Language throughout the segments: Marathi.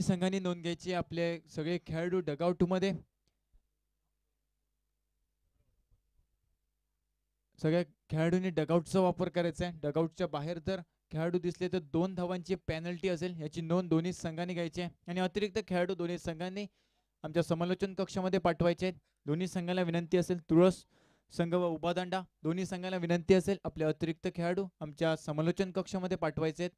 संघाने नोंद घ्यायची आपले सगळे खेळाडू डगआउट मध्ये सगळ्या खेळाडूंनी डगआउटचा वापर करायचा आहे। डगआउटच्या बाहेर जर खेळाडू दिसले तर 2 धावांची पेनल्टी असेल, याची नोंद दोन्ही संघांनी घ्यायची आहे आणि अतिरिक्त खेळाडू दोन्ही संघांनी आमच्या समालोचन कक्षामध्ये पाठवायचे आहेत। दोन्ही संघाला विनंती असेल, तुळस संघ व उभा दांडा दोन्ही संघाला विनंती असेल आपले अतिरिक्त खेळाडू आमच्या समालोचन कक्षामध्ये पाठवायचे आहेत।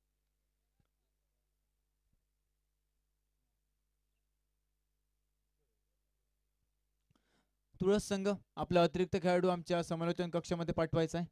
तुळस संघ आपला अतिरिक्त खेळाडू आमच्या समालोचन कक्षामध्ये पाठवायचा आहे।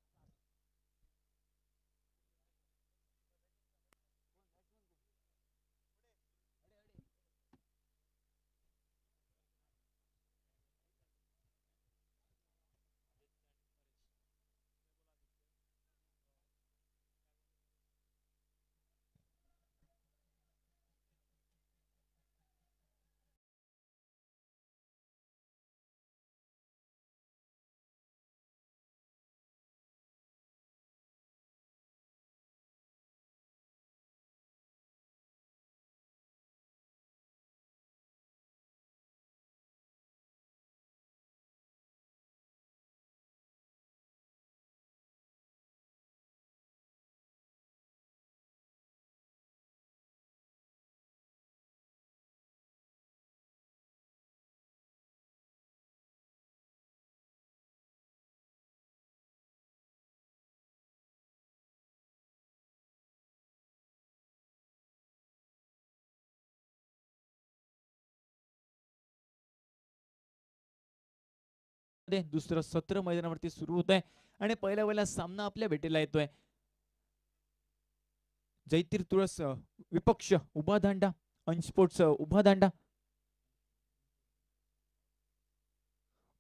दुसरं सत्र मैदानावरती सुरू होत आहे आणि पहिला सामना आपल्या भेटीला येतोय। जैतीर तुळस विपक्ष उभा दांडा अनस्पोर्ट्स उभा दांडा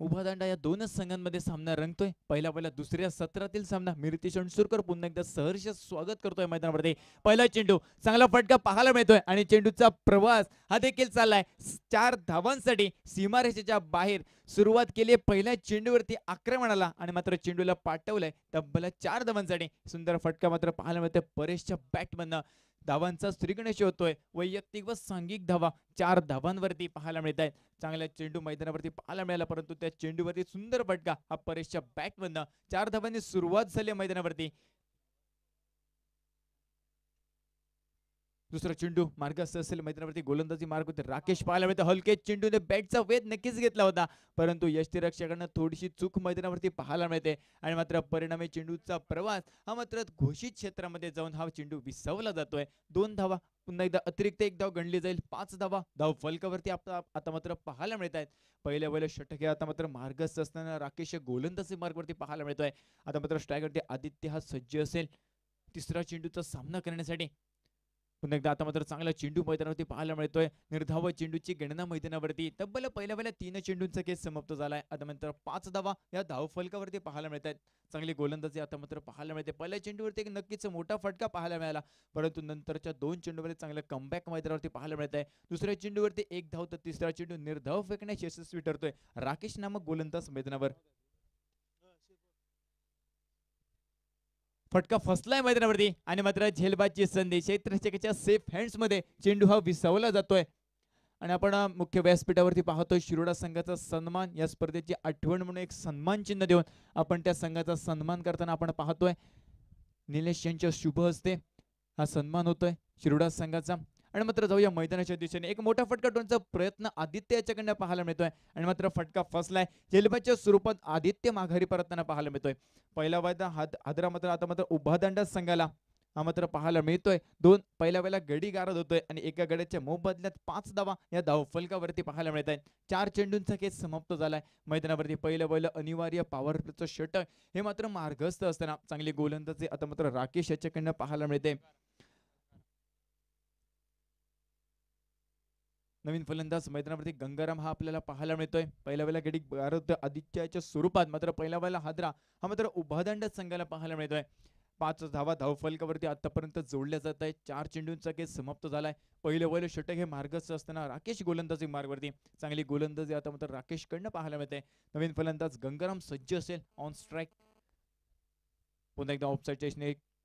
उभा दांडा या दोनच संघांमध्ये सामना रंगतोय। पहिला दुसऱ्या सत्रातील सामना मिरतीश अणसूरकर पुन्हा एकदा सहर्ष स्वागत करतोय मैदानावरती। पहिला चेंडू चांगला फटका पाहायला मिळतोय आणि चेंडूचा प्रवास हा देखील चाललाय 4 धावांसाठी सीमारेषेच्या बाहेर सुरुवात केली पहिल्या चेंडूवरती आक्रमणाला आणि मात्र चेंडूला पाठवलंय तब्बल 4 धावांसाठी। सुंदर फटका मात्र पाहायला मिळतोय परेशच्या बॅटमधनं। धावांचा श्रीगणेश होतोय वैयक्तिक व सांघिक धावा 4 धावांवरती पाहायला मिळत आहेत। चांगला चेंडू मैदानावरती पाहायला मिळाला परंतु त्या चेंडूवरती सुंदर फटका हा परेशच्या बॅटमधनं 4 धावांनी सुरुवात झाली मैदानावरती। दुसरा चेंडू मार्गस्थ असेल मैदानावरती गोलंदाजी मार्ग होते राकेश पाहायला मिळते हलके चेंडूने बॅटचा वेध नक्कीच घेतला होता परंतु यष्टीरक्षकांना थोडीशी चूक मैदानावरती पाहायला मिळते आणि मात्र परिणामी चेंडूचा प्रवास हा मात्र घोषित क्षेत्रामध्ये जाऊन हा चेंडू विसवला जातोय। 2 धावा पुन्हा एकदा अतिरिक्त 1 धाव गणली जाईल 5 धावा धाव फलकावरती आता मात्र पाहायला मिळत आहेत। पहिल्या षटक आता मात्र मार्गस्थ असताना राकेश गोलंदाजी मार्गवरती पाहायला मिळतोय। आता मात्र स्ट्रायकरवरती आदित्य हा सज्ज असेल तिसरा चेंडूचा सामना करण्यासाठी। पुन्हा एकदा आता मात्र चांगला चेंडू मैदानावरती पाहायला मिळतोय। निर्धाव चेंडूची गणना मैदानावरती तब्बल पहिल्या 3 चेंडूंचा केस समाप्त झालाय। आता मात्र 5 धावा या धाव फलकावरती पाहायला मिळत आहेत। चांगली गोलंदाजी आता मात्र पाहायला मिळते। पहिल्या चेंडूवरती एक नक्कीच मोठा फटका पाहायला मिळाला परंतु नंतरच्या 2 चेंडूवरती चांगलं कमबॅक मैदानावरती पाहायला मिळत आहे। दुसऱ्या चेंडूवरती 1 धाव तर तिसरा चेंडू निर्धाव फेकण्यास यशस्वी ठरतोय राकेश नामक गोलंदाज मैदानावर। फटका फसलाय मैदानावरती आणि मात्र झेलबादची संधी क्षेत्ररक्षकाच्या सेफ हँड्स मध्ये चेंडू हा विसावला जातोय आणि आपण मुख्य व्यासपीठावरती पाहतोय शिरोडा संघाचा सन्मान या स्पर्धेची आठवण म्हणून एक सन्मान चिन्ह देऊन आपण त्या संघाचा सन्मान करताना आपण पाहतोय निलेश यांच्या शुभ हस्ते हा सन्मान होतोय शिरोडा संघाचा। आणि मात्र जाऊया मैदानाच्या दिशेने एक मोठा फटका टोनचा प्रयत्न आदित्य याच्याकडनं पाहायला मिळतोय आणि मात्र फटका फसलाय झेलबादच्या स्वरूपात आदित्य माघारी परतताना पाहायला मिळतोय। पहिला वायदा हादरा मात्र आता मात्र उभा दांडा संघाला हा मात्र पाहायला मिळतोय। पहिल्या वेळेला गडी गारद होतोय आणि एका गड्याच्या मोबदल्यात 5 धावा या धाव फलकावरती पाहायला मिळत आहेत। 4 चेंडूंचा केस समाप्त झालाय मैदानावरती। पहिलं अनिवार्य पॉवर प्लेचं षटक हे मात्र मार्गस्थ असताना चांगली गोलंदाजी आता मात्र राकेश याच्याकडनं पाहायला मिळते। नवीन फलंदाज मैदानावरती गंगाराम हा आपल्याला पाहायला मिळतोय। पहिल्या वेळेला गडी गारद आदित्यच्या स्वरूपात मात्र पहिल्या वेळेला हादरा हा मात्र उभा दांडा संघाला पाहायला मिळतोय। 5 धावा धाव फलकावरती आतापर्यंत जोडल्या जात आहेत। 4 चेंडूंचा केस समाप्त झालाय। पहिलं षटक हे मार्गस्थ असताना राकेश गोलंदाजी मार्गवरती चांगली गोलंदाजी आता मात्र राकेश कडनं पाहायला मिळते। नवीन फलंदाज गंगाराम सज्ज असेल ऑन स्ट्राइक पुन्हा एकदा ऑफसाइडच्या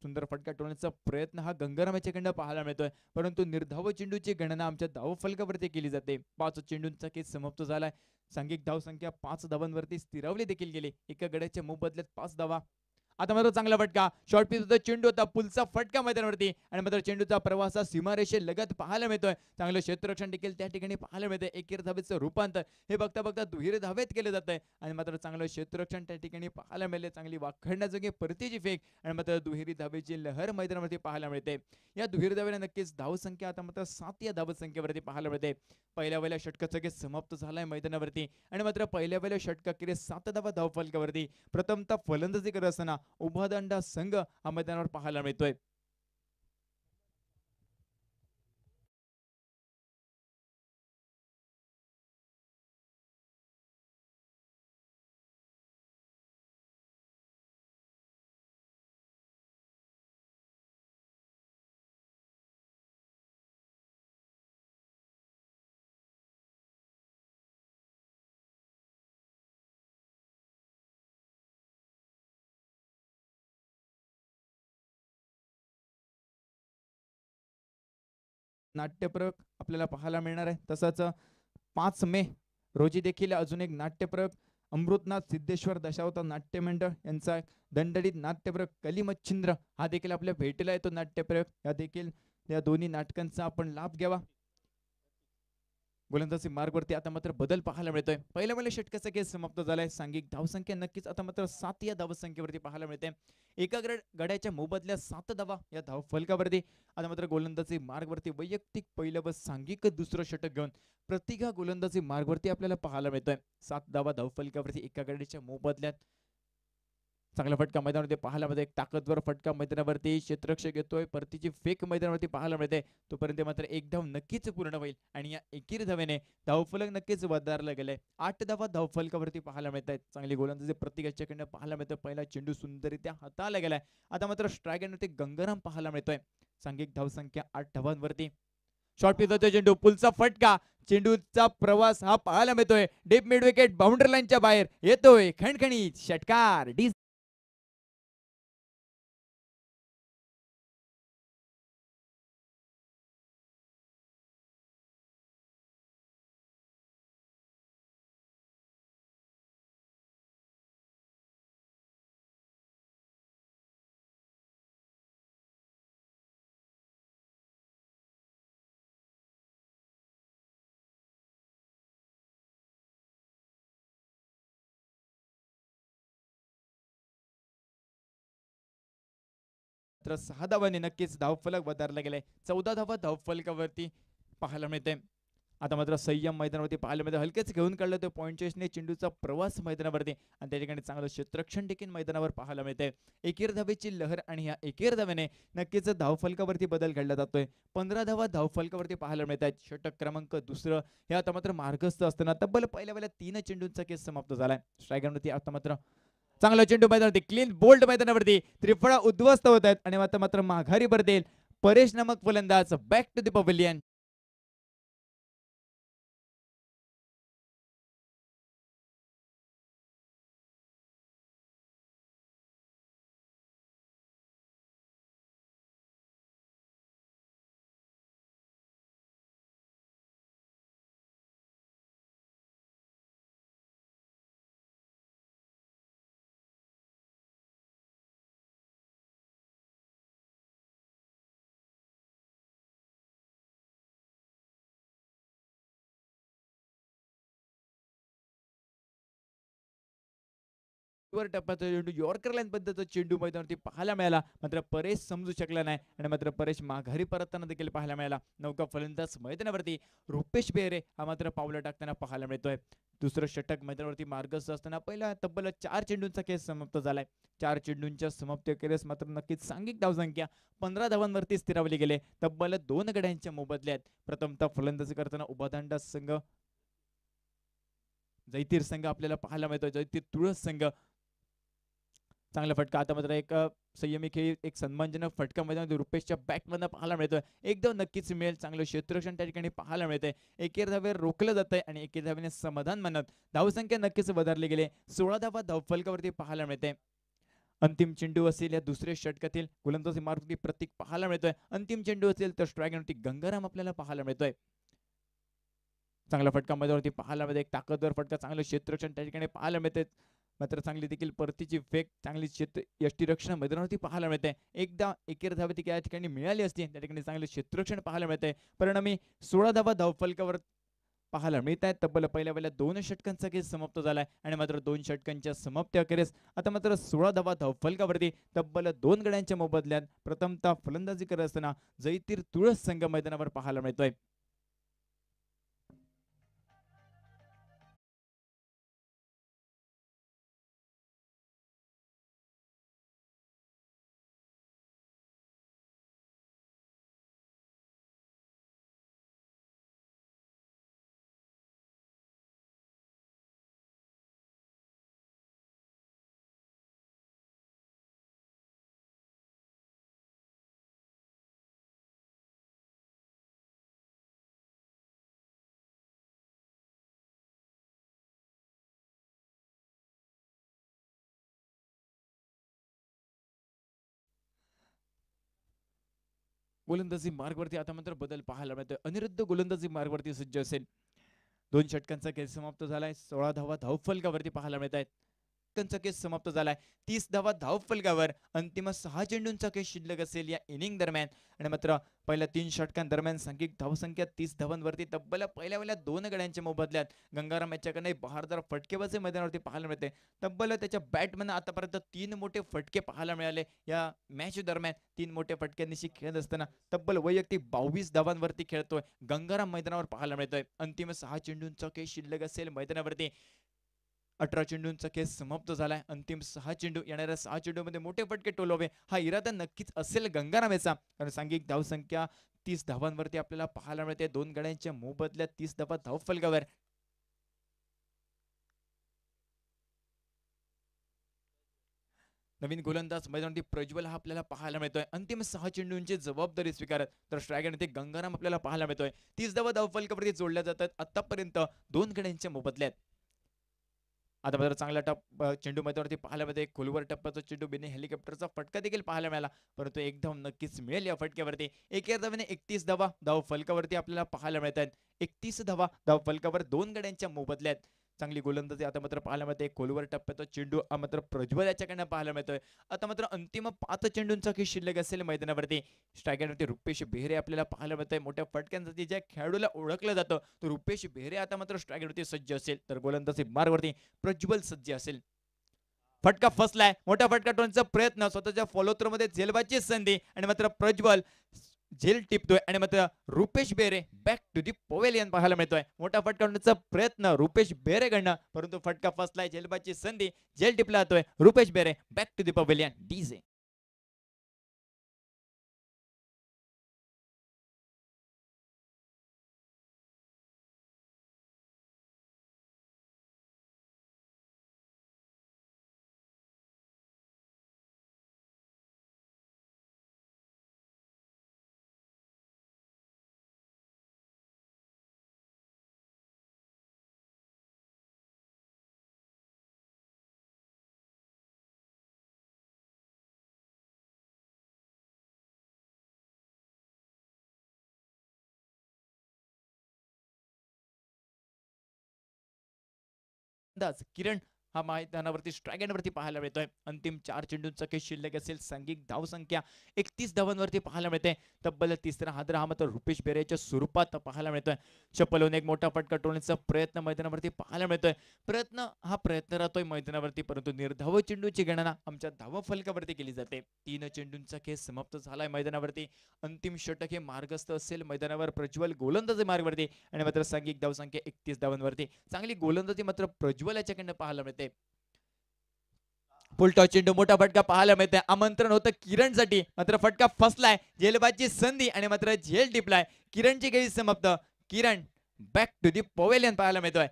सुंदर फटका टोलण्याचा प्रयत्न हा गंगाराम याच्याकडनं पाहायला मिळतोय, परंतु निर्धाव चेंडूची गणना आमच्या धावफलकावरती केली जाते. 5 चेंडूंचा खेळ समाप्त झालाय. सांघिक धावसंख्या 5 धावांवरती स्थिरावली देखील गेली. एका गड्याच्या मोबदल्यात 5 धावा. आता मात्र चांगला फटका, शॉर्ट पिच होता, चेंडू होता, पुलचा फटका मैदानावरती आणि मात्र चेंडूचा प्रवास सीमारेषे लगत पाहायला मिळतोय. चांगलं क्षेत्ररक्षण देखील त्या ठिकाणी पाहायला मिळतंय. एकेर धावेचं रूपांतर हे बघता बघता दुहेरी धावेत केलं जातंय आणि मात्र चांगलं क्षेत्ररक्षण त्या ठिकाणी पाहायला मिळेल. चांगली वाखडण्याजोगी परतीची फेक आणि मात्र दुहेरी धावेची लहर मैदानावरती पाहायला मिळते. या दुहेरी धावेला नक्कीच धावसंख्या आता मात्र 7 या धावसंख्येवरती पाहायला मिळते. पहिल्या षटकाचा खेळ समाप्त झालाय मैदानावरती आणि मात्र पहिल्या षटकाखेरीस 7 धावा धावफलकावरती. प्रथमतः फलंदाजी करत असताना उभा दंडा संघ हा मैदानावर पाहायला मिळतोय. नाट्यप्रयोग आपल्याला पाहायला मिळणार आहे. तसंच 5 मे रोजी देखील अजून एक नाट्यप्रयोग अमृतनाथ सिद्धेश्वर दशावतार नाट्य मंडळ यांचा दणदणीत नाट्यप्रयोग कलिमच्छिंद्र हा देखील आपल्या भेटीला येतो. नाट्यप्रयोग या देखील या दोन्ही नाटकांचा आपण लाभ घ्यावा. गोलंदाजी मार्गवरती आता मात्र बदल पाहायला मिळतोय. पहिल्या षटकाचा खेळ समाप्त झालाय. सांघिक धावसंख्या नक्कीच आता मात्र 7 या धावसंख्येवरती पाहायला मिळते. एका गड्याच्या मोबदल्यात 7 धावा या धावफलकावरती. आता मात्र गोलंदाजी मार्गवरती वैयक्तिक पहिलं व सांघिक दुसरं षटक घेऊन प्रतिघा गोलंदाजी मार्गवरती आपल्याला पाहायला मिळतोय. 7 धावा धावफलकावरती एका गड्याच्या मोबदल्यात. चांगला फटका मैदानावरती पाहायला मिळते. एक ताकदवर फटका मैदानावरती क्षेत्ररक्षक येतोय. परतीची फेक मैदानावरती पाहायला मिळते. तोपर्यंत मात्र एक धाव नक्कीच पूर्ण होईल आणि या एकेरी धावेने धावफलक नक्कीच वधारला गेलाय. 8 धावा धावफलकावरती पाहायला मिळत आहेत. चांगली गोलंदाजी प्रतिघाच्याकडनं पाहायला मिळतं. पहिला चेंडू सुंदररित्या हाताळला गेलाय. आता मात्र स्ट्रायकरवरती गंगाराम पाहायला मिळतोय. सांघिक धावसंख्या 8 धावांवरती. शॉर्ट पिच होतोय, चेंडू पुलचा फटका, चेंडूचा प्रवास हा पाहायला मिळतोय. डीप मिड विकेट बाउंड्री लाईनच्या बाहेर येतोय. खणखणीत षटकार. तर 6 धावांनी नक्कीच धावफलक वधारला गेलाय. 14 धावा धावफलकावरती पाहायला मिळते. आता मात्र संयम मैदानावरती पाहायला मिळते. हलकेच घेऊन काढलं तो पॉईंट चेसने चेंडूचा प्रवास मैदानावरती आणि त्या ठिकाणी चांगलं क्षेत्ररक्षण देखील मैदानावर पाहायला मिळते. एकेर धावेची लहर आणि या एकेर धावेने नक्कीच धावफलकावरती बदल घडला जातोय. 15 धावा धावफलकावरती पाहायला मिळत आहेत. षटक क्रमांक दुसरं हे आता मात्र मार्गस्थ असताना तब्बल पहिल्या 3 चेंडूंचा केस समाप्त झालाय. स्ट्रायकरवरती आता मात्र चांगला चेंडू मैदानावरती क्लीन बोल्ड मैदानावरती त्रिफळा उद्ध्वस्त होत आहेत आणि आता मात्र माघारी परतेल परेश नामक फलंदाज. Back to the pavilion. वर टप्प्याचा चेंडू यॉर्कर लाईन पद्धतीचा चेंडू मैदानावरती पाहायला मिळाला. मात्र परेश समजू शकला नाही आणि मात्र परेश माघारी परतताना देखील पाहायला मिळाला. नौका फलंदाज मैदानावरती रुपेश बेहरे हा मात्र पावलं टाकताना पाहायला मिळतोय. दुसरं षटक मैदानावरती मार्गस्थ असताना पहिला तब्बल 4 चेंडूंचा खेळ समाप्त झालाय. 4 चेंडूंच्या समाप्ती अखेरीस मात्र नक्कीच सांघिक धावसंख्या 15 धावांवरती स्थिरावली गेले. तब्बल 2 गड्यांच्या मोबदल्यात प्रथमतः फलंदाजी करताना उभादांडा संघ जैतीर संघ आपल्याला पाहायला मिळतोय. जैतीर तुळस संघ चांगला फटका. आता मात्र एक संयमी खेळ एक सन्मानजनक फटका मैदानात रुपेशच्या बॅटमधनं पाहायला मिळतोय. एकदम नक्कीच मिळेल. चांगलं क्षेत्ररक्षण त्या ठिकाणी पाहायला मिळतंय. एकेर धावेवर रोखलं जात आहे आणि एकेर धावेने समाधान मानत धावसंख्या नक्कीच वधारली गेले. 16 धावा धावफलकावरती पाहायला मिळते. अंतिम चेंडू असेल या दुसऱ्या षटकातील गोलंदाजी मार्गवरती प्रतीक पाहायला मिळतोय. अंतिम चेंडू असेल तर स्ट्रायकवरती गंगाराम आपल्याला पाहायला मिळतोय. चांगला फटका मैदानावरती पाहायला मिळते. एक ताकदवर फटका, चांगलं क्षेत्ररक्षण त्या ठिकाणी पाहायला मिळते. मात्र चांगली देखील परतीची फेक, चांगली यष्टीरक्षण मैदानावरती पाहायला मिळते. एकदा एकेर धाव या ठिकाणी मिळाली असती, त्या ठिकाणी चांगले क्षेत्ररक्षण पाहायला मिळते. परिणामी 16 धावा धावफलकावर पाहायला मिळत आहेत. तब्बल पहिल्या 2 षटकांचा खेळ समाप्त झालाय आणि मात्र 2 षटकांच्या समाप्ती अखेरीस आता मात्र 16 धावा धावफलकावरती तब्बल 2 गड्यांच्या मोबदल्यात प्रथमतः फलंदाजी करत असताना जयतीर तुळस संघ मैदानावर पाहायला मिळतोय. गोलंदाजी मार्गवरती आता मात्र बदल पाहायला मिळतोय. अनिरुद्ध गोलंदाजी मार्गवरती सज्ज असेल. 2 षटकांचा खेळ समाप्त झालाय. 16 धावा धावफलकावरती पाहायला मिळत आहेत. षटकांचा खेळ समाप्त झालाय. 30 धावा धावफलकावर अंतिम 6 चेंडूंचा खेळ शिल्लक असेल या इनिंग दरम्यान आणि मात्र पहिल्या 3 षटकांदरम्यान सांघिक धावसंख्या 30 धावांवरती तब्बल पहिल्या 2 गड्यांच्या मोबदल्यात गंगाराम याच्याकडे बहारदार फटकेबाजी मैदानावरती पाहायला मिळते. तब्बल त्याच्या बॅटमॅन आतापर्यंत 3 मोठे फटके पाहायला मिळाले या मॅच दरम्यान. 3 मोठ्या फटक्यांनिशी खेळत असताना तब्बल वैयक्तिक 22 धावांवरती खेळतोय गंगाराम मैदानावर पाहायला मिळतोय. अंतिम 6 चेंडूंचा खेळ शिल्लक असेल मैदानावरती. 18 चेंडूंचा खेळ समाप्त झालाय. अंतिम 6 चेंडू, येणाऱ्या 6 चेंडूमध्ये मोठे फटके टोलवावे हा इरादा नक्कीच असेल गंगाराम याचा, कारण सांघिक धावसंख्या 30 धावांवरती आपल्याला पाहायला मिळते. 2 गड्यांच्या मोबदल्यात 30 धावा धावफलकावर. नवीन गोलंदाज मैदानावरती प्रज्वल हा आपल्याला पाहायला मिळतोय. अंतिम 6 चेंडूंची जबाबदारी स्वीकारत तर स्ट्रायकर ते गंगाराम आपल्याला पाहायला मिळतोय. 30 धावा धावफलकावरती जोडल्या जातात आतापर्यंत 2 गड्यांच्या मोबदल्यात. आता मात्र चांगला चेंडू मैदानावरती पाहायला मिळते. खोलवर टप्प्याचा चेंडू बिने हेलिकॉप्टरचा फटका देखील पाहायला मिळाला, परंतु एक धाव नक्कीच मिळेल या फटक्यावरती. एका धावेने 31 धावा धाव फलकावरती आपल्याला पाहायला मिळतात. 31 धावा धाव फलकावर 2 गड्यांच्या मोबदल्यात. चांगली गोलंदाजी आता मात्र पाहायला मिळते. खोलवर टप्प्याचा चेंडू मात्र प्रज्वल याच्याकडनं पाहायला मिळतोय. आता मात्र अंतिम 5 चेंडूंचा खेळ शिल्लक असेल मैदानावरती. स्ट्रायकरवरती रुपेश बेहरे आपल्याला पाहायला मिळतोय. मोठ्या फटक्यांसाठी ज्या खेळाडूला ओळखलं जातं तो रुपेश बेहरे आता मात्र स्ट्रायकरवरती सज्ज असेल, तर गोलंदाजी मार्गवरती प्रज्वल सज्ज असेल. फटका फसलाय. मोठा फटका टोनचा प्रयत्न, स्वतःच्या फॉलो थ्रो मध्ये झेलबाची संधी आणि मात्र प्रज्वल झेल टिपतोय आणि मात्र Rupesh Bere back to the pavilion पाहायला मिळतोय. मोठा फटका होण्याचा प्रयत्न रुपेश बेरेकडनं, परंतु फटका फसलाय. झेलबाची संधी, झेल टिपला जातोय. Rupesh Bere back to the pavilion. DJ अंदाज किरण हा मैदानावरती स्ट्रायगनवरती पाहायला मिळतोय. अंतिम 4 चेंडूंचा खेळ शिल्लक असेल. सांघिक धावसंख्या 31 धावांवरती पाहायला मिळते. तब्बल तिसरा हादरा हा मात्र रुपेश बेरेच्या स्वरूपात पाहायला मिळतोय. चप्पलवरून एक मोठा फटका टोलण्याचा प्रयत्न मैदानावरती पाहायला मिळतोय. प्रयत्न राहतोय मैदानावरती, परंतु निर्धाव चेंडूची गणना आमच्या धावा फलकावरती केली जाते. 3 चेंडूंचा खेळ समाप्त झालाय मैदानावरती. अंतिम षटक हे मार्गस्थ असेल मैदानावर प्रज्वल गोलंदाजी मार्गवरती आणि मात्र सांघिक धावसंख्या 31 धावांवरती. चांगली गोलंदाजी मात्र प्रज्वल याच्याकडनं पाहायला मिळते. फुल टॉस चेंडू, मोठा फटका पाहायला मिळते. आमंत्रण होतं किरणसाठी, मात्र फटका फसलाय. झेलबाची संधी आणि मात्र झेल टिपलाय. किरणची खेळी समाप्त. किरण बॅक टू दी पवेलियन पाहायला मिळतोय.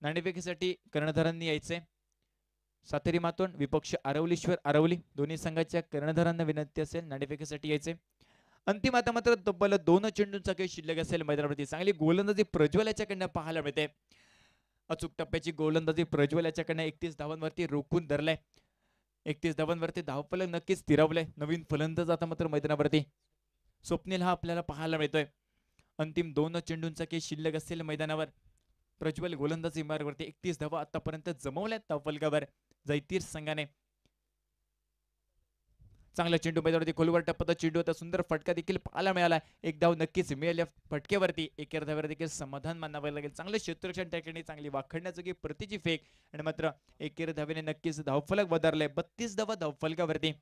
नाणेफेकीसाठी कर्णधारांनी यायचे सातेरी मातोंड विपक्ष आरवलीश्वर आरवली दोन्ही संघाच्या कर्णधारांना विनंती असेल नाणेफेकीसाठी यायचे अंतिम आता मात्र तब्बल 2 चेंडूंचा काही शिल्लक असेल मैदानावरती चांगली गोलंदाजी प्रज्वल याच्याकडनं पाहायला मिळते अचूक टप्प्याची गोलंदाजी प्रज्वल याच्याकडनं 31 धावांवरती रोखून धरलाय 31 धावांवरती धावफलक नक्कीच स्थिरावलाय नवीन फलंदाज आता मात्र मैदानावरती स्वप्नील हा आपल्याला पाहायला मिळतोय अंतिम 2 चेंडूंचा काही शिल्लक असेल मैदानावर प्रज्वल गोलंदाजी मार्गावरती 31 धावा आतापर्यंत जमवल्यात धावफलकावर जैतीर संघाने चांगला चेंडू मैदानावरती खोलवर टप्पा चेंडू होता सुंदर फटका देखील पाहायला मिळाला एक धाव नक्कीच मिळेल या फटक्यावरती एकेर धाव्यावर देखील समाधान मानावे लागेल चांगलं क्षेत्ररक्षण त्या ठिकाणी चांगली वाखडण्याजोगी प्रतीची फेक आणि मात्र एकेर धावेने नक्कीच धावफलक वधारलाय 32 धावा धावफलकावरती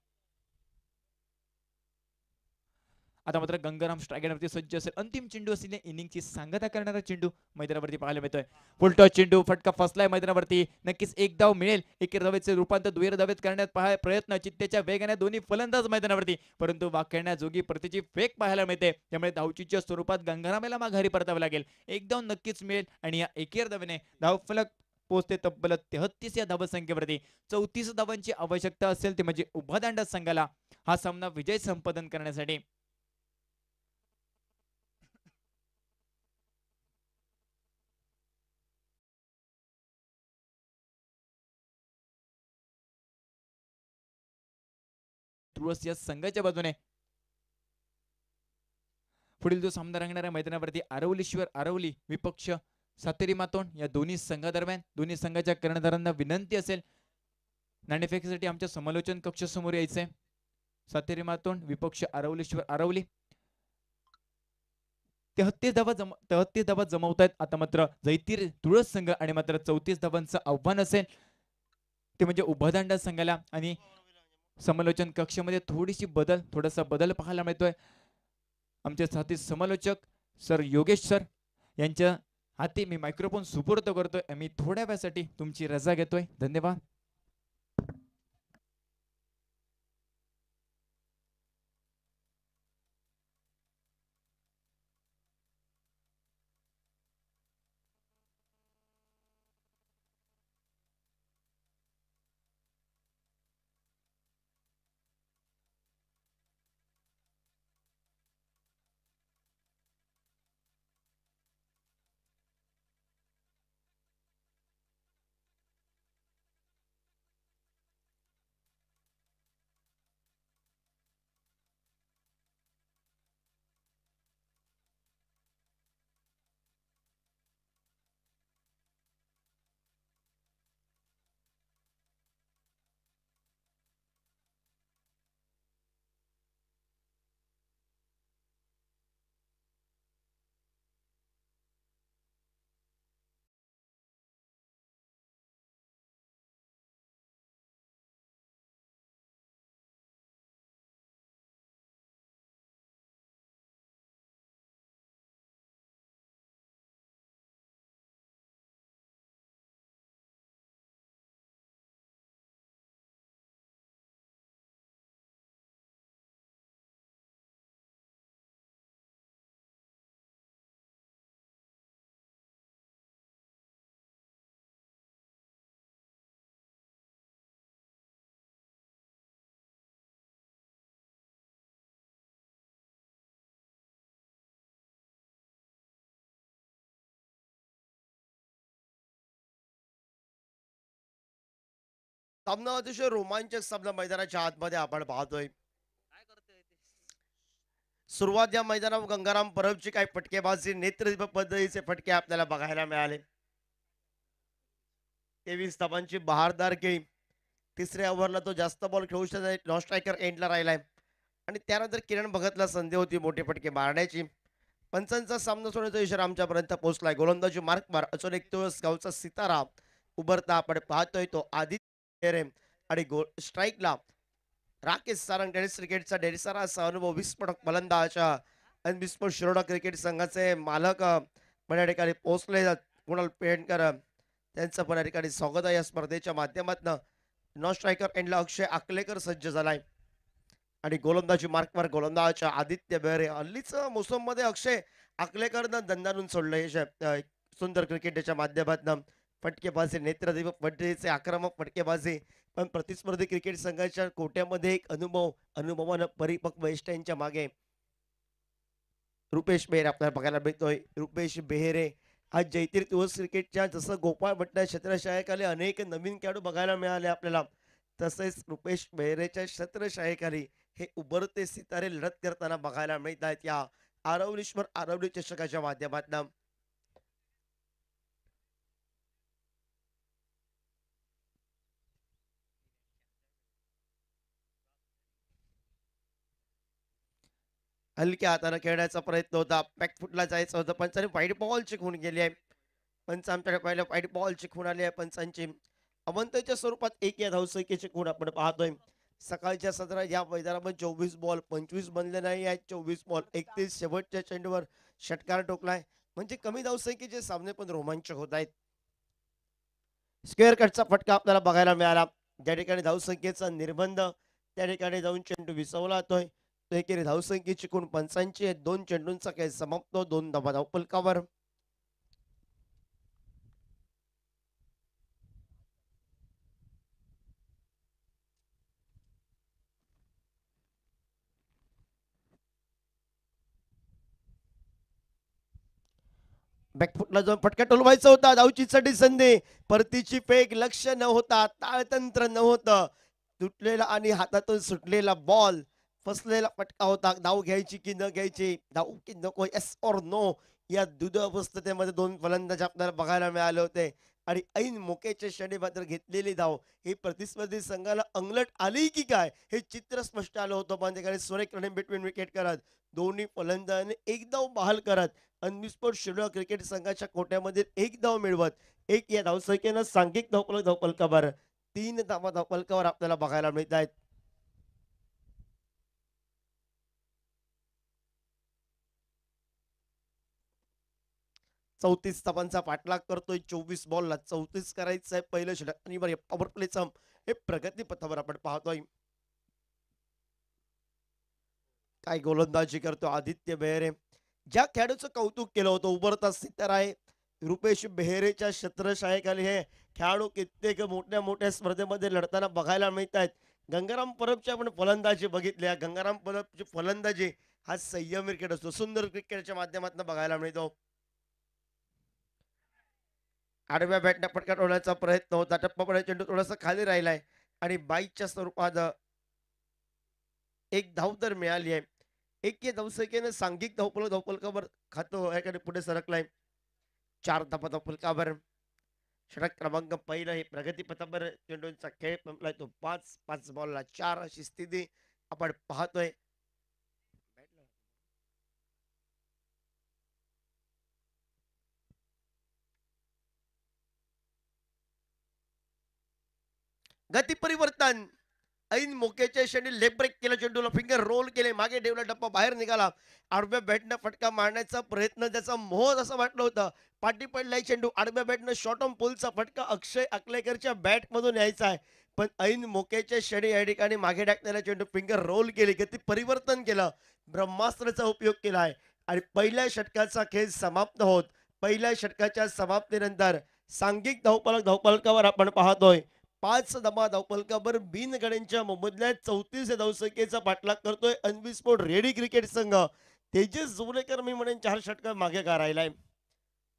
आता मात्र गंगाराम स्ट्रायगरवरती सज्ज असेल अंतिम चेंडू असलेल्या इनिंगची सांगता करणारा चेंडू मैदानावरती पाहायला मिळतोय फुलटॉस चेंडू फटका फसलाय मैदानावरती नक्कीच एक धाव मिळेल एकेर धावेचे रूपांतर दुहेर धावेत करण्यात प्रयत्न चित्तेच्या वेगाने दोन्ही फलंदाज मैदानावरती परंतु वाखेळण्याजोगी प्रतीची फेक पाहायला मिळते त्यामुळे धावचीच्या स्वरूपात गंगारामेला माघारी परतावे लागेल एक धाव नक्कीच मिळेल आणि या एकेर धावेने धावफलक पोहोचते तब्बल 33 या धावसंख्येवरती 34 धावांची आवश्यकता असेल ते म्हणजे उभा दांडा संघाला हा सामना विजय संपादन करण्यासाठी तुळस या संघाच्या बाजूने पुढील जो सामना रंगणाऱ्या मैदानावरती आरवलीश्वर आरवली विपक्ष सातेरी मातोंड या दोन्ही संघादरम्यान दोन्ही संघाच्या कर्णधारांना विनंती असेल नाणेफेकीसाठी आमच्या समालोचन कक्षासमोर यायचंय सातेरी मातोंड विपक्ष आरवलीश्वर आरवली 33 धावा जमवतायत आता मात्र जैतीर तुळस संघ आणि मात्र 34 धावांचं आव्हान असेल ते म्हणजे उभादांडा संघाला आणि समालोचन कक्षामध्ये थोडासा बदल पाहायला मिळतोय आमचे साथी समालोचक सर योगेश सर यांच्या हाती मी मायक्रोफोन सुपूर्द करतोय मी थोड्या वेळासाठी तुमची रजा घेतोय धन्यवाद सामना अतिशय रोमांचक सामना मैदानाच्या आतमध्ये आपण पाहतोय सुरुवात या मैदानावर गंगाराम परबची काही फटकेबाजी नेतृत्व पद्धतीचे फटके आपल्याला बघायला मिळाले 23 धावांची बहारदार खेळी तिसऱ्या ओव्हरला तो जास्त बॉल खेळू शकत नॉन स्ट्रायकर एंडला राहिलाय आणि त्यानंतर किरण भगतला संधी होती मोठे फटके मारण्याची पंचांचा सामना सोडण्याचा इशारा आमच्यापर्यंत पोहोचलाय गोलंदाजी मार्कवर अचून एक तुळस गावचा सितारा उभरता आपण पाहतोय तो आदित्य आणि स्ट्राईकला राकेश सारंग टेनिस क्रिकेटचा डेरिसारा असा अनुभव विस्फोटक फलंदाज आणि विस्फोट शिरोडा क्रिकेट संघाचे मालक पण या ठिकाणी पोहोचले कुणाल पेंडकर त्यांचं पण या ठिकाणी स्वागत आहे या स्पर्धेच्या माध्यमातून नॉन स्ट्रायकर एंडला अक्षय आकलेकर सज्ज झालाय आणि गोलंदाजी मार्कवर गोलंदाज आदित्य बेहरे हल्लीच मोसम मध्ये अक्षय आकलेकरनं दंडानून सोडलंय सुंदर क्रिकेटच्या माध्यमातून फटकेबाजी नेत्रदेव पट्टीचे आक्रमक फटकेबाजी पण प्रतिस्पर्धी क्रिकेट संघाच्या कोट्यामध्ये एक अनुभवानं परिपक्व यष्ट्यांच्या मागे रुपेश बेहेरे आपल्याला बघायला मिळतोय. रुपेश बेहेरे आज जयतीर दिवस क्रिकेटच्या जसं गोपाळ भट्ट छत्रछायाखाली अनेक नवीन खेळाडू बघायला मिळाले आपल्याला, तसेच रुपेश बेहेरेच्या छत्रछायेखाली हे उभरते सितारे लढत करताना बघायला मिळत आहेत या आरवलीश्वर आरवली चषकाच्या माध्यमातून. हलक्या हाताने खेळण्याचा प्रयत्न होता, बॅकफुटला जायचं होतं, पंचाने व्हाईट बॉल चिकवून गेली आहे. पंच आमच्याकडे पाहिलं व्हाईट बॉल चिकवून आली आहे पंचांची. अवंतच्या स्वरूपात एक या धावसंख्येची खूण आपण पाहतोय. सकाळच्या सत्रात या मैदानामध्ये 24 बॉल 25 बनले नाही आहेत. 24 बॉल 31 शेवटच्या चेंडूवर षटकार ठोकलाय. म्हणजे कमी धावसंख्येचे सामने पण रोमांचक होत आहेत. स्क्वेअर कटचा फटका आपल्याला बघायला मिळाला. ज्या ठिकाणी धावसंख्येचा निर्बंध त्या ठिकाणी जाऊन चेंडू विसवला जातोय. तो एकेरी धावसंख्येची खूण पंचांची आहे. 2 चेंडूंचा खेळ समाप्त. 2 धावा धावफलकावर. बॅकफुटला जाऊन फटका टोलवायचा होता. धावचीसाठी संधी. परतीची फेक लक्ष न होता ताळतंत्र न होतं. तुटलेला आणि हातातून सुटलेला बॉल फसलेला फटका होता. धाव घ्यायची की न घ्यायची, धाव की नको, येस ऑर नो या दुधअवस्थेमध्ये दोन फलंदाज आपल्याला बघायला मिळाले होते. आणि ऐन मोकेच्या क्षणी मात्र घेतलेली धाव ही प्रतिस्पर्धी संघाला अंगलट आली की काय हे चित्र स्पष्ट आलं होतं. पण ठिकाणी सुरेख रनिंग बिटवीन विकेट करत दोन्ही फलंदाजांनी एक धाव बहाल करत अनविस्फोट शिरोळ क्रिकेट संघाच्या कोट्यामध्ये एक धाव मिळवत एक या धावसंख्येनं सांघिक धावफलकावर 3 धावा धावफलकावर आपल्याला बघायला मिळत आहेत. 34 धावांचा पाठलाग करतोय. 24 बॉलला 34 करायचं आहे. पहिलं षटक अनिवार्य पॉवर प्लेचं हे प्रगती पथावर आपण पाहतोय. काय गोलंदाजी करतो आदित्य बेहेरे. ज्या खेळाडूचं कौतुक केलं होतं उभरता सितारा आहे रुपेश बेहेरेच्या छत्रछायेखाली हे खेळाडू कित्येक मोठ्या मोठ्या स्पर्धेमध्ये लढताना बघायला मिळत आहेत. गंगाराम परबची आपण फलंदाजी बघितली. गंगाराम परबची फलंदाजी हा संयम क्रिकेट असतो. सुंदर क्रिकेटच्या माध्यमातून बघायला मिळतो. आडव्या बॅटने फटका ठेवण्याचा प्रयत्न होता. टप्पा पडा चेंडू थोडासा खाली राहिलाय आणि बाईकच्या स्वरूपात एक धाव तर मिळाली आहे. एक या धावसंख्येने सांघिक धावफलकावर खातं याकडे पुढे सरकलाय. 4 धावा धावफलकावर. षटक क्रमांक पहिलं हे प्रगती पथावर चेंडूंचा खेळ संपलाय तो 5 बॉलला 4 अशी स्थिती आपण पाहतोय. गती परिवर्तन ऐन मोक्याच्या क्षणी लेग ब्रेक केला. चेंडूला फिंगर रोल केले. मागे ठेवला टप्पा बाहेर निघाला. आडव्या बॅटनं फटका मारण्याचा प्रयत्न त्याचा मोह असं वाटलं होतं. पाठी पडलाय चेंडू. आडव्या बॅटनं शॉर्ट ऑन पुलचा फटका अक्षय अकलेकरच्या बॅटमधून यायचा आहे. पण ऐन मोक्याच्या क्षणी या ठिकाणी मागे टाकलेला चेंडू फिंगर रोल केली. गती परिवर्तन केलं. ब्रह्मास्त्राचा उपयोग केला आहे आणि पहिल्या षटकाचा खेळ समाप्त होत पहिल्या षटकाच्या समाप्तीनंतर सांघिक धावफलकावर आपण पाहतोय 5 धावा धावफलकावर बिनगड्यांच्या मोबदल्यात 34 या धावसंख्येचा पाठलाग करतोय अनविस्फोट रेडी क्रिकेट संघ. तेजस जोवलेकर मी म्हणेन 4 षटकार मागे का राहिलाय.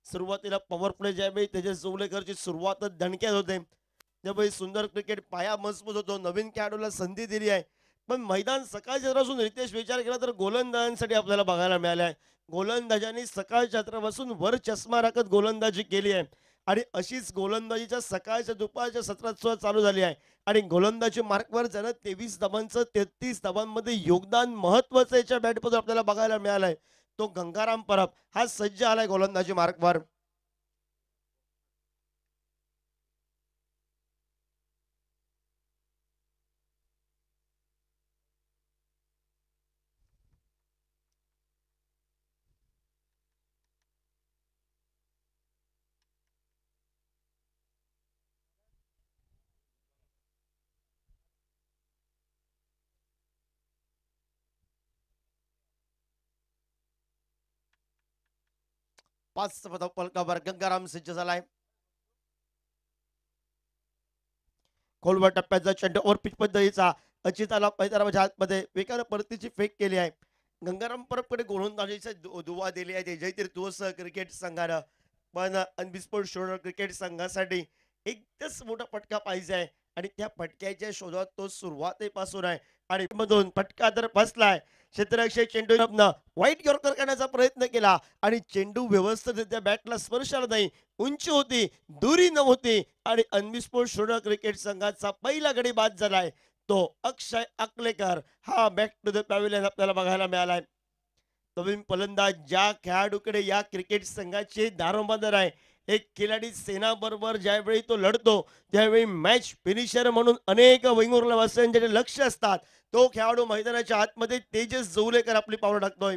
सुरुवातीला पॉवर प्ले ज्यावेळी तेजस जोवलेकरची सुरुवातच दणक्यात होते त्यावेळी सुंदर क्रिकेट पाया मजबूत होतो. नवीन खेळाडूला संधी दिली आहे. पण मैदान सकाळच्या रासून रितेश विचार केला तर गोलंदाजांसाठी आपल्याला बघायला मिळालं आहे. गोलंदाजांनी सकाळच्या रात्रापासून वर चष्मा राखत गोलंदाजी केली आहे आणि अशीच गोलंदाजीच्या सकाळच्या दुपारच्या सत्रात सुद्धा चालू झाली आहे आणि गोलंदाजी मार्कवर जाणं 23 धावांचं 33 धावांमध्ये योगदान महत्वाचं याच्या बॅटमधून आपल्याला बघायला मिळालंय. तो गंगाराम परब हा सज्ज आलाय गोलंदाजी मार्कवर. 5 धावा धावफलकावर गंगाराम सज्ज झालाय. खोलवर टप्प्याचा चेंडू ओव्हर पिच पद्धतीचा अचिताला मैदानाच्या आतमध्ये वेगानं परतीची फेक केली आहे. गंगाराम परबकडे गोलंदाजीचा दुवा दिली आहे जयतीर तुवस क्रिकेट संघानं. पण अनबिस्फोट शोधर क्रिकेट संघासाठी एकच मोठा फटका पाहिजे आहे आणि त्या फटक्याच्या शोधात तो सुरुवातीपासून आहे आणि मधून फटका तर बसलाय. क्षेत्ररक्षक चेंडू वाईट यॉर्कर करण्याचा प्रयत्न केला आणि चेंडू व्यवस्थितरित्या बॅटला स्पर्श आला नाही. उंची होती, दुरी नव्हती आणि अनबिस्फोट शोधर क्रिकेट संघाचा पहिला गडी बाद झालाय. तो अक्षय अकलेकर हा बॅक टू द पॅव्हिलियन आपल्याला बघायला मिळालाय. नवीन फलंदाज ज्या खेळाडूकडे या क्रिकेट संघाचे दारोमदार आहे. एक खिलाडी सेना बरोबर ज्यावेळी तो लढतो त्यावेळी मॅच फिनिशर म्हणून अनेक वासियांचे लक्ष असतात. तो खेळाडू मैदानाच्या आतमध्ये तेजस जवलेकर आपली पावलं टाकतोय.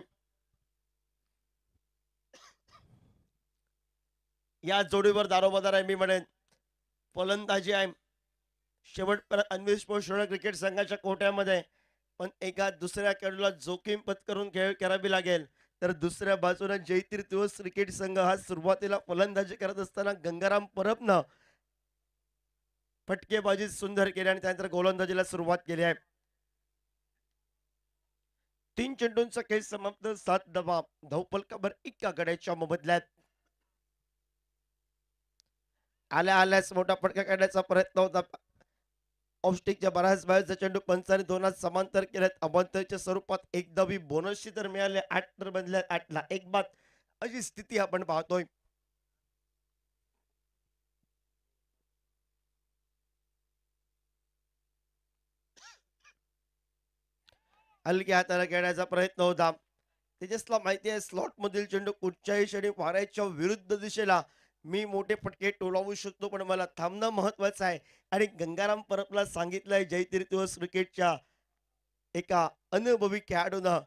या जोडीवर दारोमदार आहे मी म्हणेन. फलंदाजी आहे शेवटपर्यंत अनबिस्फोट शोधर क्रिकेट संघाच्या कोट्यामध्ये. पण एका दुसऱ्या खेळाडूला जोखीम पत्करून खेळ करावी लागेल. तर दुसऱ्या बाजूला जयतीर दिवस क्रिकेट संघ हा सुरुवातीला फलंदाजी करत असताना गंगाराम परबनं फटकेबाजी सुंदर केली आणि त्यानंतर गोलंदाजीला सुरुवात केली आहे. 3 चेंडूंचा खेळ समाप्त. 7 धावा धावफलकावर एका गड्याच्या मोबदल्यात. आल्याच मोठा फटका काढण्याचा प्रयत्न होता. ऑफस्टिकच्या बऱ्याच बाहेरचा चेंडू पंचाने दोनात समांतर केल्यात. अबांतरच्या स्वरूपात एक धावी बोनसची तर मिळाले. 8 तर बनल्यात 8ला 1 बाद अशी स्थिती आपण पाहतोय. हलक्या हाताने खेळण्याचा प्रयत्न होता. तेजसला माहिती आहे स्लॉट मधील चेंडू कुठच्याही क्षणी वाऱ्याच्या विरुद्ध दिशेला मी मोठे फटके टोलावू शकतो पण मला थांबणं महत्वाचं आहे. आणि गंगाराम परबला सांगितलंय जयतीर दिवस क्रिकेटच्या एका अनुभवी खेळाडूनं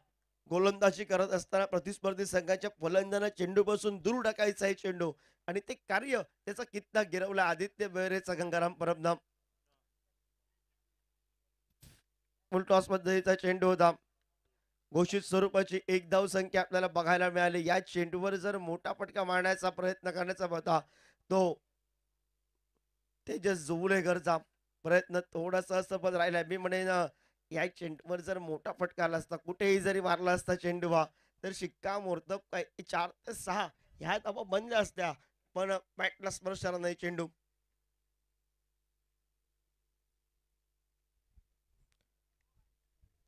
गोलंदाजी करत असताना प्रतिस्पर्धी संघाच्या फलंदाजांना चेंडूपासून दूर टाकायचा आहे चेंडू आणि ते कार्य त्याचा कितना गिरवला आदित्य बेहरेचा गंगाराम परबनं. फुल टॉस पद्धतीचा चेंडू होता. घोषित स्वरूपाची एक धाव संख्या आपल्याला बघायला मिळाली. या चेंडूवर जर मोठा फटका मारण्याचा प्रयत्न करण्याचा होता तो तेजस जोवलेकरचा प्रयत्न थोडासा असफल राहिला. मी म्हणेन या चेंडूवर जर मोठा फटका आला असता कुठेही जरी मारला असता चेंडू तर शिक्कामोर्तब काय 4 ते 6 ह्या धावा बनल्या असत्या. पण बॅटला स्पर्श झाला नाही चेंडू.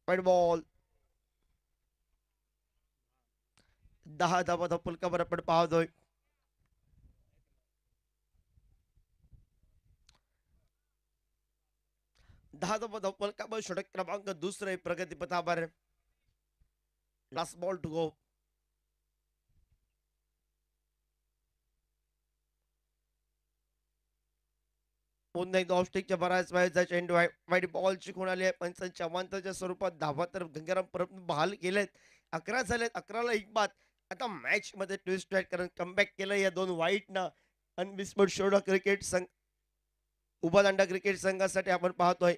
व्हाईट बॉल 10 धावा धावफलकावर आपण पाहतोय. दहा धावा धावफलकावर षटक क्रमांक दुसरे प्रगतीपथावर. Last ball to go. पुन्हा एकदा ऑफस्टिकच्या बऱ्याच वेळेचा चेंडू आहे. वाईट बॉलची खूण आली आहे. पंचांच्या अमांतरच्या स्वरूपात धावा तर गंगाराम परब बहाल केलेत. 11 झालेत. 11ला 1 बाद. आता मॅच मध्ये ट्विस्ट कारण कमबॅक केलं या दोन वाईटनं. अनबिस्फोट शोधर क्रिकेट संघ उभा दांडा क्रिकेट संघासाठी आपण पाहतोय.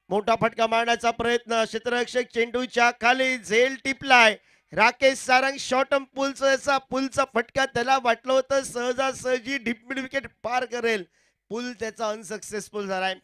मोठा फटका मारण्याचा प्रयत्न. क्षेत्ररक्षक चेंडूच्या खाली झेल टिपलाय. राकेश सारंग शॉर्ट पुलचा फटका त्याला वाटलं होतं सहजासहजी डीप मिड विकेट पार करेल. पुल त्याचा अनसक्सेसफुल झालाय.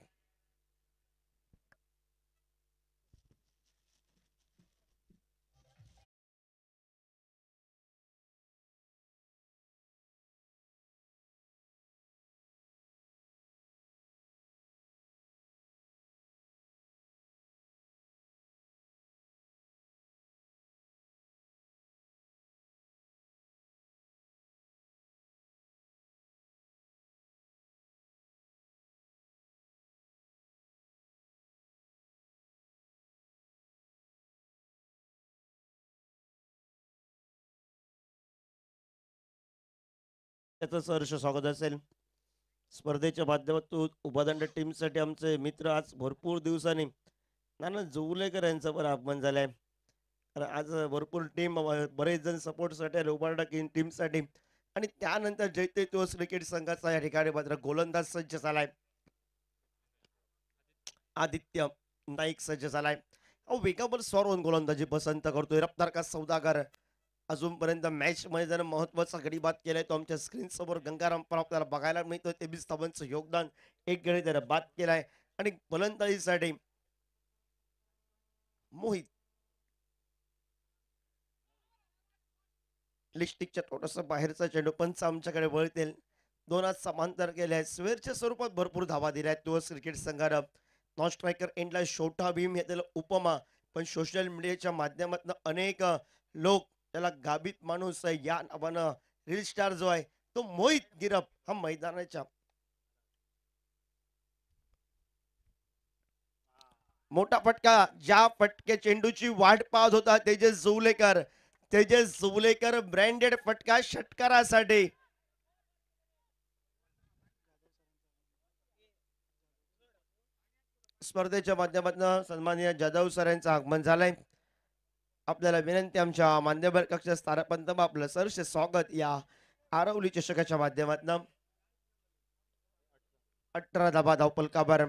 त्याचं सहर्ष स्वागत असेल. स्पर्धेच्या माध्यमातून उपादंड टीमसाठी आमचे मित्र आज भरपूर दिवसांनी नाना जोवलेकर यांचा पण आगमन झालंय. तर आज भरपूर टीम बरेच जण सपोर्टसाठी आले उपाडा टीमसाठी. आणि त्यानंतर जयते दिवस क्रिकेट संघाचा या ठिकाणी मात्र गोलंदाज सज्ज झालाय. आदित्य नाईक सज्ज झालाय. वेगावर स्वार होऊन गोलंदाजी पसंत करतोय रफ्तार का सौदागर. अजूनपर्यंत मॅच मध्ये जर महत्वाचा गडी बाद केलाय तो आमच्या स्क्रीन समोर गंगाराम पण आपल्याला बघायला मिळतोय. 23 धावांचं योगदान, एक गडी त्याने बाद केलाय. आणि फलंदाजीसाठी मोहित लिस्टिकच्या थोडस बाहेरचा चेंडू पंच आमच्याकडे वळतील. 2 आज समांतर केले आहेत. स्वेअरच्या स्वरूपात भरपूर धावा दिल्या आहेत दिवस क्रिकेट संघानं. नॉन स्ट्रायकर एंडला छोटा भीम हे त्याला उपमा, पण सोशल मीडियाच्या माध्यमातून अनेक लोक त्याला गाभित माणूस या नावानं रील स्टार जो आहे तो मोहित गिरप हा मैदानाच्या मोठा फटका, ज्या फटके चेंडूची वाट पाहत होता तेजस जुवलेकर. तेजस जुवलेकर ब्रँडेड फटका षटकारासाठी. स्पर्धेच्या माध्यमातून सन्माननीय जाधव सर यांचं आगमन झालंय. आपल्याला विनंती आमच्या मान्यवर कक्ष स्थानपंत आपलं सरस स्वागत या आरवली चषकाच्या माध्यमातून. 18 धाबा धावपलकावर.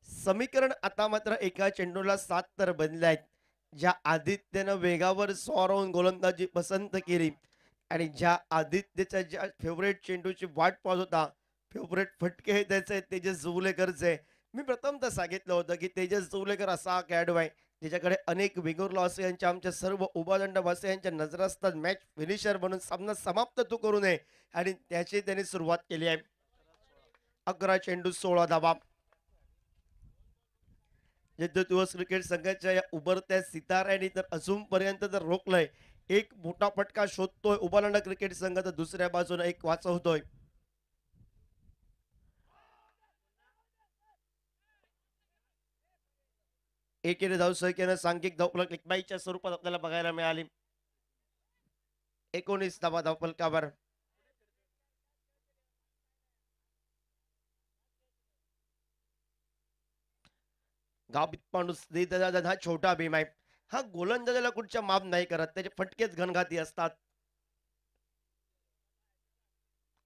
समीकरण आता मात्र एका चेंडूला 7 तर बनले आहेत. ज्या आदित्यनं वेगावर स्वार होऊन गोलंदाजी पसंत केली आणि ज्या आदित्यच्या ज्या फेवरेट चेंडूची वाट पाहत होता, फेवरेट फटके हे त्याचे तेजस जुवलेकरचे. मी प्रथमतः सांगितलं होतं की तेजस जुवलेकर असा खेळाडू आहे ज्याच्याकडे अनेक विगुरलॉसियांच्या आमच्या सर्व उभादंडवासियांच्या नजर असतात. मॅच फिनिशर म्हणून सामना समाप्त तू करू नये आणि त्याची त्यांनी सुरुवात केली आहे. 11 चेंडू 16 धावा. दिवस क्रिकेट संघाच्या या उभरत्या सिताऱ्याने तर अजूनपर्यंत जर रोखलंय. एक मोठा फटका शोधतोय उभारंडा क्रिकेट संघ, तर दुसऱ्या बाजूने एक वाचवतोय. एकेरी धावसंख्येनं सांघिक धावफलक लिखबाईच्या स्वरूपात आपल्याला बघायला मिळाली. 19 धावा धावफलकावर. गाबित माणूस हा छोटा भीम आहे. हा गोलंदाजाला कुठच्या माफ नाही करत, त्याचे फटकेच घनघाती असतात.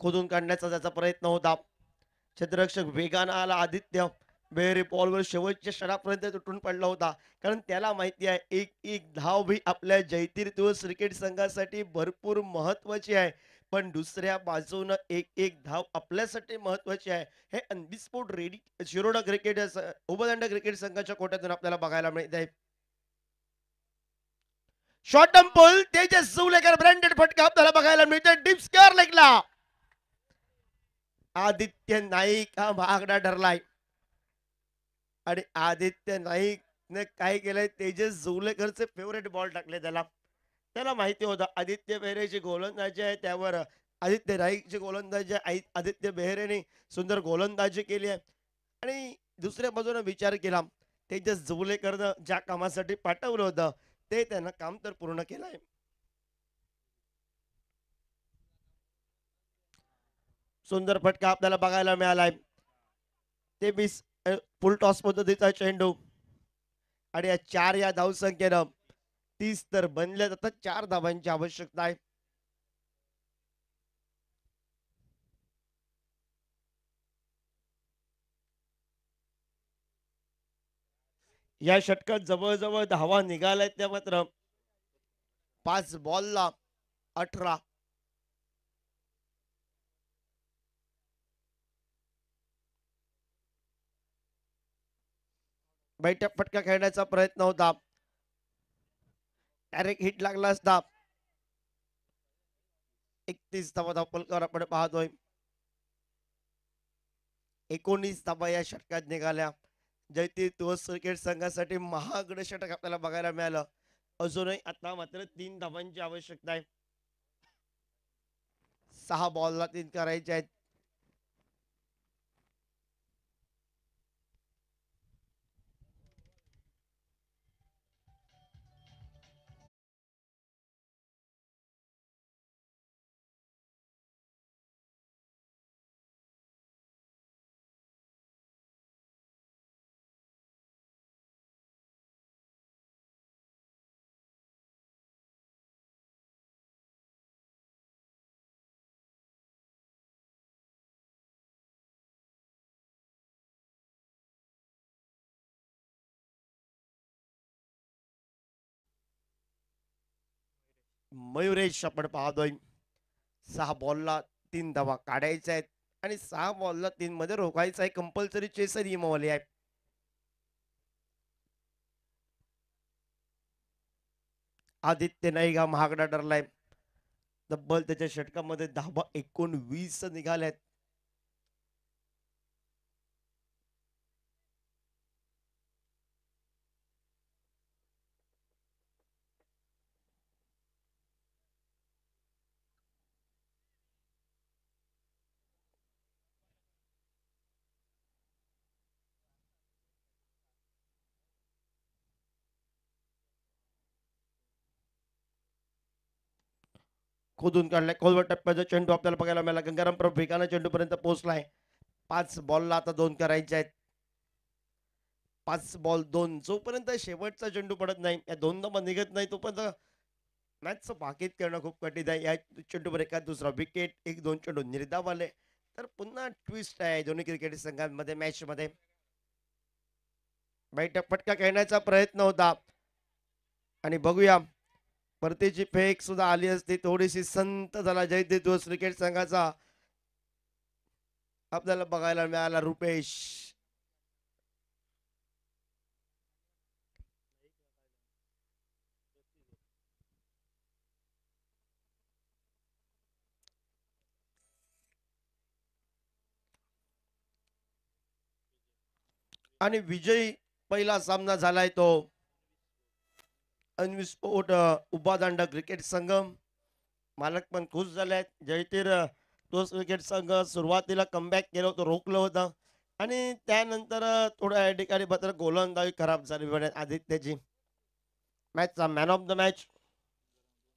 खोदून काढण्याचा त्याचा प्रयत्न होता. क्षेत्ररक्षक वेगानं आला आदित्य. बेहरी बॉलवर शेवटच्या क्षणापर्यंत तुटून पडला होता, कारण त्याला माहिती आहे एक एक धाव भी आपल्या जयतीर दिवस क्रिकेट संघासाठी भरपूर महत्वाची आहे. पण दुसऱ्या बाजूनं एक एक धाव आपल्यासाठी महत्वाची आहे. हे अनबिस्पोर्ट रेडी शिरोडा क्रिकेट उबदांडा क्रिकेट संघाच्या कोट्यातून आपल्याला बघायला मिळत आहे. शॉर्ट पुल तेजस जुवलेकर ब्रँडेड फटका आपल्याला बघायला मिळतोय डीप स्क्वेअर लेगला. आदित्य नाईक हा महागडा ठरलाय आणि आदित्य नाईक ने काय केलंय, तेजस जुवलेकरचे फेवरेट बॉल टाकले त्याला. त्याला माहिती होतं आदित्य बेहरेची गोलंदाजी आहे, त्यावर आदित्य नाईकची गोलंदाजी आहे. आदित्य बेहरेने सुंदर गोलंदाजी केली आहे आणि दुसऱ्या बाजूने विचार केला तेजस जुवलेकरनं ज्या कामासाठी पाठवलं होतं ते त्यानं काम तर पूर्ण केलंय. सुंदर फटका आपल्याला बघायला मिळालाय. 23 फुल टॉस पद्धतीचा चेंडू आणि या 4 या धावसंख्येनं 30 तर बनले जातात. 4 धावांची आवश्यकता आहे. या षटकात जवळजवळ धावा निघाल्यात त्या मात्र 5 बॉलला 18. बैठक फटका खेळण्याचा प्रयत्न होता. डायरेक्ट हिट लागला असता. 31 धावा धावफलकावर आपण पाहतोय. 19 धावा या षटकात निघाल्या. जयतीर दिवस क्रिकेट संघासाठी महागड षटक आपल्याला बघायला मिळालं. अजूनही आता मात्र 3 धावांची आवश्यकता आहे. 6 बॉलला 3 करायचे आहेत. मयुरेश आपण पाहतोय 6 बॉलला 3 धावा काढायच्या आहेत आणि 6 बॉलला 3 मध्ये रोखायचं आहे. कंपल्सरी चेसर नियमावली आहे. आदित्य नाईगा महागडा ठरलाय. तब्बल त्याच्या षटकामध्ये धावा 19 निघाल्यात. खोदून काढलाय. खोलवर टप्प्याचा चेंडू आपल्याला बघायला मिळाला. गंगाराम प्रभू वेगानं चेंडूपर्यंत पोहोचलाय. 5 बॉलला आता 2 करायचे आहेत. 5 बॉल 2 जोपर्यंत शेवटचा चेंडू पडत नाही, या 2 धावा निघत नाही तोपर्यंत मॅचचं भाकीत करणं खूप कठीण आहे. या चेंडूवर एखाद दुसरा विकेट, 1-2 चेंडू निर्धाव आले तर पुन्हा ट्विस्ट आहे दोन्ही क्रिकेट संघांमध्ये मॅचमध्ये. बैठक फटका खेळण्याचा प्रयत्न होता आणि बघूया परतीची फेक सुद्धा आली असती. थोडीशी संत झाला जयदीप दिवस क्रिकेट संघाचा आपल्याला बघायला मिळाला. रुपेश आणि विजयी पहिला सामना झालाय तो अन्विस्फोट उपादांड क्रिकेट संघ. मालक पण खुश झाले आहेत. जयतीर तोच क्रिकेट संघ सुरुवातीला कमबॅक केलं होतं, रोखलं होतं आणि त्यानंतर थोड्या या ठिकाणी मात्र गोलंदाजी खराब झाली आदित्यची. मॅचचा मॅन ऑफ द मॅच